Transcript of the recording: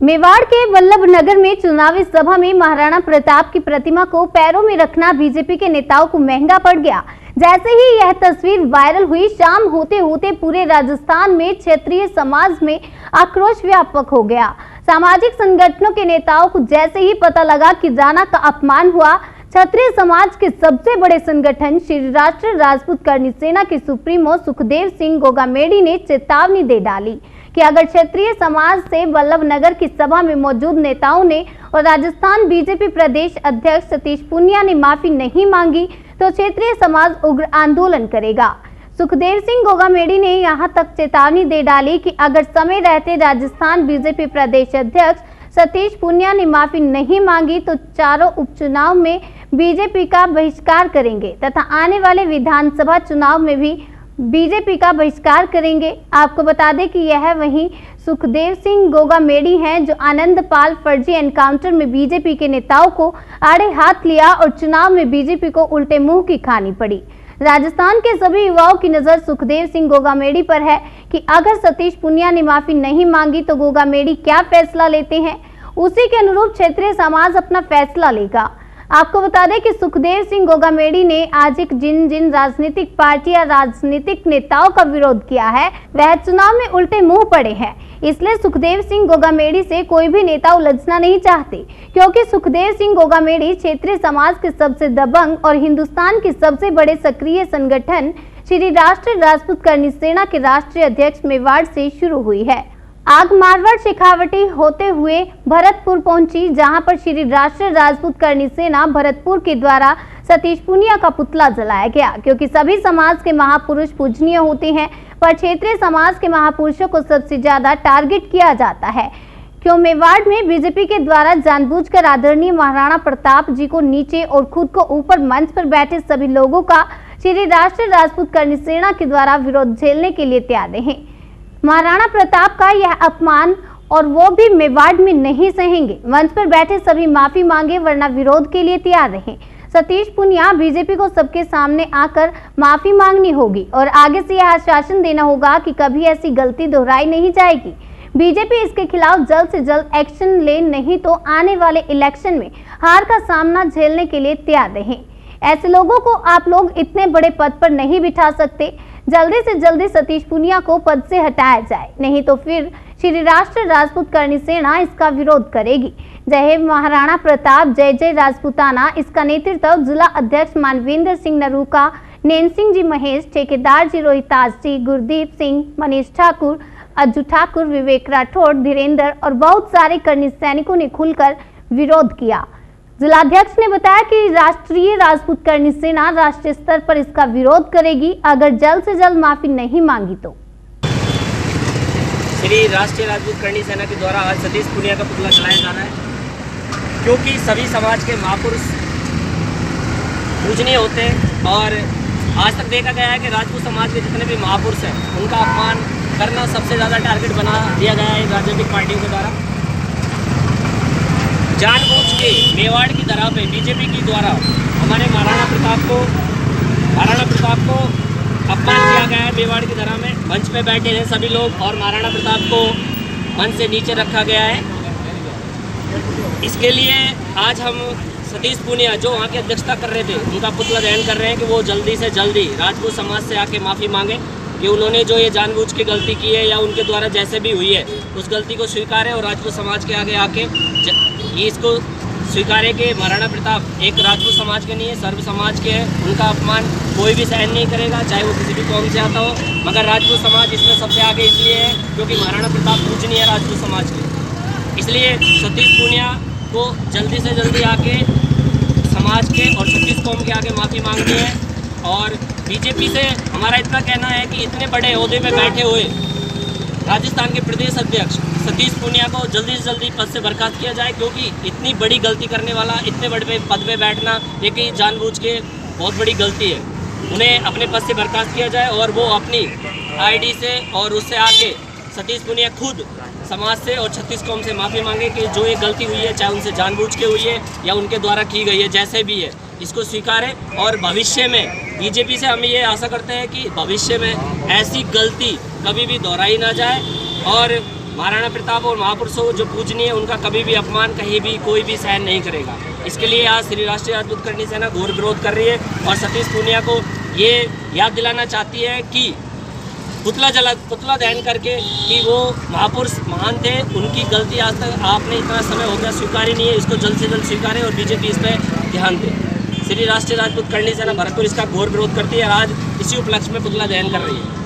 मेवाड़ के वल्लभनगर में चुनावी सभा में महाराणा प्रताप की प्रतिमा को पैरों में रखना बीजेपी के नेताओं को महंगा पड़ गया। जैसे ही यह तस्वीर वायरल हुई, शाम होते होते पूरे राजस्थान में क्षेत्रीय समाज में आक्रोश व्यापक हो गया। सामाजिक संगठनों के नेताओं को जैसे ही पता लगा कि राणा का अपमान हुआ, क्षत्रिय समाज के सबसे बड़े संगठन श्री राष्ट्रीय राजपूत करनी सेना के सुप्रीमो सुखदेव सिंह गोगामेडी ने चेतावनी दे डाली कि अगर क्षेत्रीय समाज से वल्लभनगर की सभा में मौजूद नेताओं ने और राजस्थान बीजेपी प्रदेश अध्यक्ष सतीश पूनिया ने माफी नहीं मांगी तो क्षेत्रीय समाज उग्र आंदोलन करेगा। सुखदेव सिंह गोगामेडी ने यहां तक चेतावनी दे डाली कि अगर समय रहते राजस्थान बीजेपी प्रदेश अध्यक्ष सतीश पूनिया ने माफी नहीं मांगी तो चारों उपचुनाव में बीजेपी का बहिष्कार करेंगे तथा आने वाले विधानसभा चुनाव में भी बीजेपी का बहिष्कार करेंगे। आपको बता दें कि यह वही सुखदेव सिंह गोगामेडी हैं जो आनंदपाल फर्जी एनकाउंटर में बीजेपी के नेताओं को आड़े हाथ लिया और चुनाव में बीजेपी को उल्टे मुंह की खानी पड़ी। राजस्थान के सभी युवाओं की नजर सुखदेव सिंह गोगामेडी पर है कि अगर सतीश पूनिया ने माफी नहीं मांगी तो गोगामेडी क्या फैसला लेते हैं, उसी के अनुरूप क्षेत्रीय समाज अपना फैसला लेगा। आपको बता दें कि सुखदेव सिंह गोगामेडी ने आज जिन राजनीतिक पार्टियां राजनीतिक नेताओं का विरोध किया है वह चुनाव में उल्टे मुंह पड़े हैं। इसलिए सुखदेव सिंह गोगामेडी से कोई भी नेता उलझना नहीं चाहते, क्योंकि सुखदेव सिंह गोगामेडी क्षेत्रीय समाज के सबसे दबंग और हिंदुस्तान के सबसे बड़े सक्रिय संगठन श्री राष्ट्रीय राजपूत करनी सेना के राष्ट्रीय अध्यक्ष मेवाड़ से शुरू हुई है। आग मारवाड़ शेखावटी होते हुए भरतपुर पहुंची, जहां पर श्री राष्ट्रीय राजपूत करनी सेना भरतपुर के द्वारा सतीश पूनिया का पुतला जलाया गया, क्योंकि सभी समाज के महापुरुष पूजनीय होते हैं पर क्षेत्रीय समाज के महापुरुषों को सबसे ज्यादा टारगेट किया जाता है। क्यों मेवाड़ में बीजेपी के द्वारा जानबूझकर आदरणीय महाराणा प्रताप जी को नीचे और खुद को ऊपर मंच पर बैठे सभी लोगों का श्री राष्ट्रीय राजपूत करनी सेना के द्वारा विरोध झेलने के लिए तैयार हैं। महाराणा प्रताप का यह अपमान और वो भी मेवाड़ में नहीं सहेंगे। मंच पर बैठे सभी माफी मांगे वरना विरोध के लिए तैयार रहें। सतीश पूनिया बीजेपी को सबके सामने आकर माफी मांगनी होगी और आगे से यह आश्वासन देना होगा कि कभी ऐसी गलती दोहराई नहीं जाएगी। बीजेपी इसके खिलाफ जल्द से जल्द एक्शन ले, नहीं तो आने वाले इलेक्शन में हार का सामना झेलने के लिए तैयार रहें। ऐसे लोगों को आप लोग इतने बड़े पद पर नहीं बिठा सकते। जल्दी से जल्दी सतीश पूनिया को पद से हटाया जाए, नहीं तो फिर श्री राष्ट्रीय राजपूत करनी सेना इसका विरोध करेगी। जय महाराणा प्रताप, जय जय राजपूताना। इसका नेतृत्व जिला अध्यक्ष मानवेंद्र सिंह नरूका, नैन सिंह जी महेश, ठेकेदार जी रोहिताज जी, गुरदीप सिंह, मनीष ठाकुर, अज्जू ठाकुर, विवेक राठौड़, धीरेन्द्र और बहुत सारे करनी सैनिकों ने खुलकर विरोध किया। जिलाध्यक्ष ने बताया कि राष्ट्रीय राजपूत करनी सेना राष्ट्रीय स्तर पर इसका विरोध करेगी अगर जल्द से जल्द माफी नहीं मांगी तो। श्री राष्ट्रीय राजपूत करनी सेना के द्वारा आज सतीश पूनिया का पुतला जलाया जा रहा है, क्योंकि सभी समाज के महापुरुष पूजनीय होते हैं और आज तक देखा गया है कि राजपूत समाज के जितने भी महापुरुष हैं उनका अपमान करना सबसे ज़्यादा टारगेट बना दिया गया है राजनीतिक पार्टियों के द्वारा। जानबूझ के मेवाड़ की तरह पे बीजेपी की द्वारा हमारे महाराणा प्रताप को अपमान किया गया है। मेवाड़ की तरह में मंच पे बैठे हैं सभी लोग और महाराणा प्रताप को मंच से नीचे रखा गया है। इसके लिए आज हम सतीश पूनिया जो वहाँ की अध्यक्षता कर रहे थे उनका पुतला दहन कर रहे हैं कि वो जल्दी से जल्दी राजपूत समाज से आके माफ़ी मांगे कि उन्होंने जो ये जानबूझ के गलती की है या उनके द्वारा जैसे भी हुई है उस गलती को स्वीकारें और राजपूत समाज के आगे आके ये इसको स्वीकारे कि महाराणा प्रताप एक राजपूत समाज के नहीं है, सर्व समाज के हैं। उनका अपमान कोई भी सहन नहीं करेगा, चाहे वो किसी भी कौम से आता हो, मगर राजपूत समाज इसमें सबसे आगे इसलिए है क्योंकि महाराणा प्रताप पूजनीय है राजपूत समाज के। इसलिए सतीश पूनिया को जल्दी से जल्दी आके समाज के और छत्तीस कौम के आगे माफ़ी मांगनी है। और बीजेपी से हमारा इतना कहना है कि इतने बड़े ओहदे में बैठे हुए राजस्थान के प्रदेश अध्यक्ष सतीश पूनिया को जल्दी से जल्दी पद से बर्खास्त किया जाए, क्योंकि इतनी बड़ी गलती करने वाला इतने बड़े पद पे बैठना एक ही जानबूझ के बहुत बड़ी गलती है। उन्हें अपने पद से बर्खास्त किया जाए और वो अपनी आईडी से और उससे आके सतीश पूनिया खुद समाज से और छत्तीस कौम से माफ़ी मांगे कि जो ये गलती हुई है, चाहे उनसे जानबूझ के हुई है या उनके द्वारा की गई है, जैसे भी है इसको स्वीकारें। और भविष्य में बीजेपी से हम ये आशा करते हैं कि भविष्य में ऐसी गलती कभी भी दोहराई ना जाए और महाराणा प्रताप और महापुरुषों जो पूजनीय उनका कभी भी अपमान कहीं भी कोई भी सहन नहीं करेगा। इसके लिए आज श्री राष्ट्रीय राजपूत करणी सेना घोर विरोध कर रही है और सतीश पूनिया को ये याद दिलाना चाहती है कि पुतला दहन करके कि वो महापुरुष महान थे, उनकी गलती आज तक आपने इतना समय हो गया स्वीकारी नहीं है, इसको जल्द से जल्द स्वीकारें और बीजेपी इस पर ध्यान दे। श्री राष्ट्रीय राजपूत करणी सेना भरतपुर इसका घोर विरोध करती है और आज इसी उपलक्ष्य में पुतला दहन कर रही है।